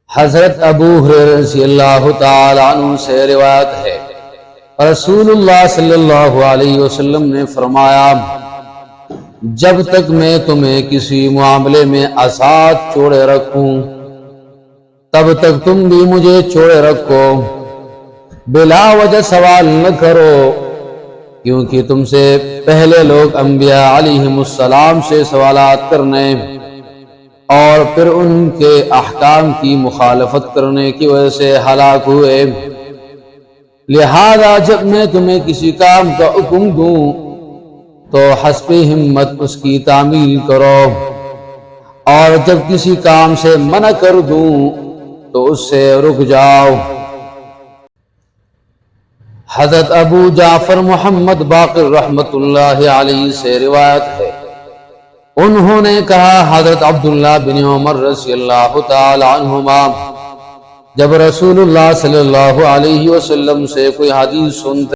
حضرت ابو ہریرہ رضی اللہ تعالی عنہ سے روایت ہے، رسول اللہ صلی اللہ علیہ وسلم نے فرمایا، جب تک میں تمہیں کسی معاملے میں آزاد چھوڑے رکھوں تب تک تم بھی مجھے چھوڑے رکھو، بلا وجہ سوال نہ کرو، کیونکہ تم سے پہلے لوگ انبیاء علیہم السلام سے سوالات کرنے اور پھر ان کے احکام کی مخالفت کرنے کی وجہ سے ہلاک ہوئے، لہذا جب میں تمہیں کسی کام کا حکم دوں تو حسب ہمت اس کی تعمیل کرو، اور جب کسی کام سے منع کر دوں تو اس سے رک جاؤ۔ حضرت ابو جعفر محمد باقر رحمت اللہ علیہ سے روایت ہے، انہوں نے کہا، حضرت عبداللہ بن عمر رضی اللہ تعالی عنہما جب رسول اللہ صلی اللہ علیہ وسلم سے کوئی حدیث سنتے